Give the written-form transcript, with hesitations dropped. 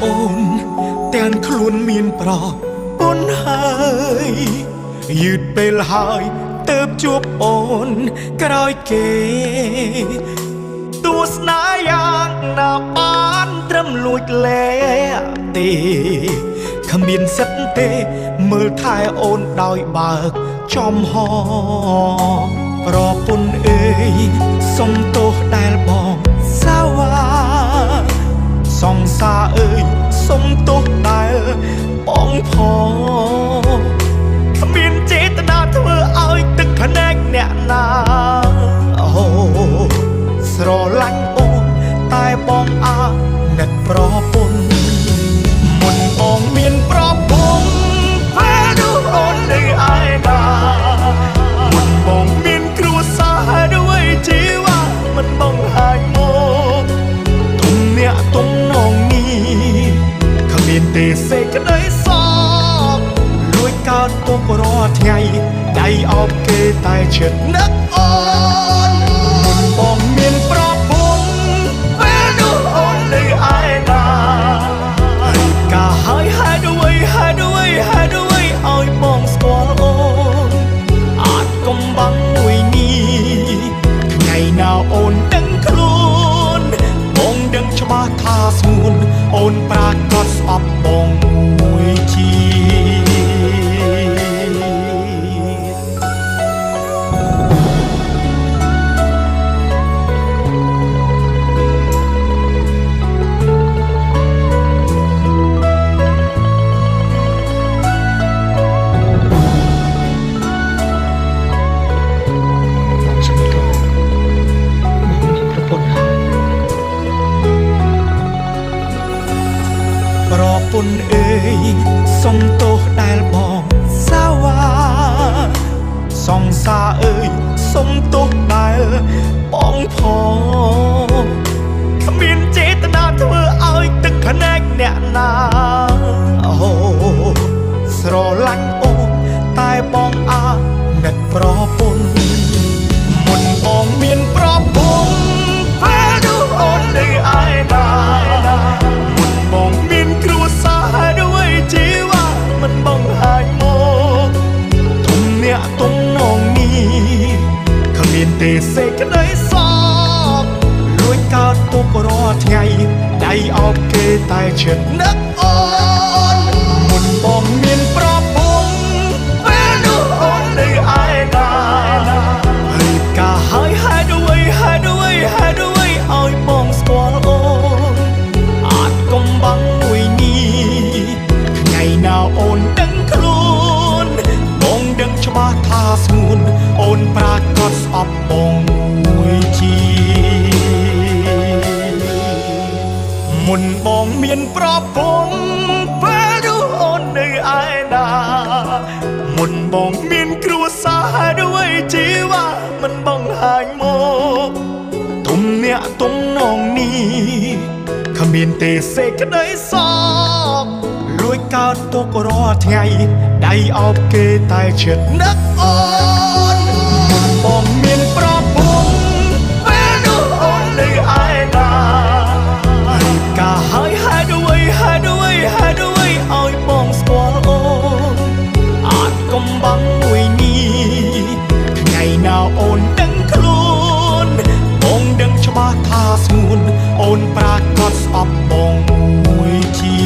អូនទាំងខ្លួនមានប្រពន្ធហើយយឺតពេលហើយទៅជួបអូនក្រោយគេទស្សនាយ៉ាងណាបានត្រឹមលួចលែទេគ្មានសិទ្ធទេមើលថែអូនដោយបើកចំហប្រពន្ធអើយសុំទោសដែលបងសាវ៉ាសង្សារអើយសុំទោសដែលបងផងគ្មានចេតនាធ្វើឲ្យទឹកភ្នែកអ្នកណាអូស្រឡាញ់អូនតែបងអាណិតប្រពន្ធមុនបងមានប្រពន្ធពេលនោះអូននៅឯណាមុនបងមានគ្រួសារด้วยជីវ៉ាមិនបងហាយមកទុំអ្នកទុំនងនេះគ្មានទេសេចក្តីសោកលួចកើតទុករាល់ថ្ងៃដៃអោបគេតែចិត្តនឹកអូនមុនបងមានប្រពន្ធពេលនោះអូននៅឯណាកាហើយហេតុអ្វីឲ្យបងស្គាល់អូនអាចកុំបាំងមួយនេះថ្ងៃណាអូនដឹងខ្លួនបងដឹងច្បាស់ថាស្ងួនអូនប្រាកដស្អប់បងមួយជីប្រពន្ធអើយសុំទោសដែលបងសាវ៉ាសង្សារអើយសុំទោសដែលបងផងគ្មានចេតនាធ្វើឲ្យទឹកភ្នែកអ្នកណាអូស្រឡាញ់អូនតែបងអាណិតប្រពន្ធមុនបងមានប្រពន្ធពេលនោះអូននៅឯណាបងមានគ្រួសារด้วยជីវ៉ាមិនបងហាយមកទុំអ្នកទុំនងនេះគ្មានទេសេចក្តីសោកលួចកើតទុករាល់ថ្ងៃដៃអោបគេតែចិត្តនឹកអូនមុនបងមានប្រពន្ធពេលនោះអូននៅឯណាហើយកាហើយហេតុអ្វីឲ្យបងស្គាល់អូនអាចកុំបាំងមួយនេះថ្ងៃណាអូនដឹងខ្លួនបងដឹងច្បាស់ថាស្ងួនអូនប្រាកដស្អប់បងមួយជីមុនបងមានប្រពន្ធពេលនោះអូននៅឯណាមុនបងមានគ្រួសារด้วยជីវ៉ាមិនបងហាញមកទុំអ្នកទុំនងនេះគ្មានទេសេចក្តីសោកលួចកើតទុករាល់ថ្ងៃដៃអោបគេតែចិត្តនឹកអូនមុនបងមានប្រពន្ធពេលនោះអូននៅឯណាហើយកាហើយហេតុអ្វីឲ្យបងស្គាល់អូនអាចកុំបាំងមួយនេះថ្ងៃណាអូនដឹងខ្លួនបងដឹងច្បាស់ថាស្ងួនអូនប្រាកដស្អប់បងមួយជី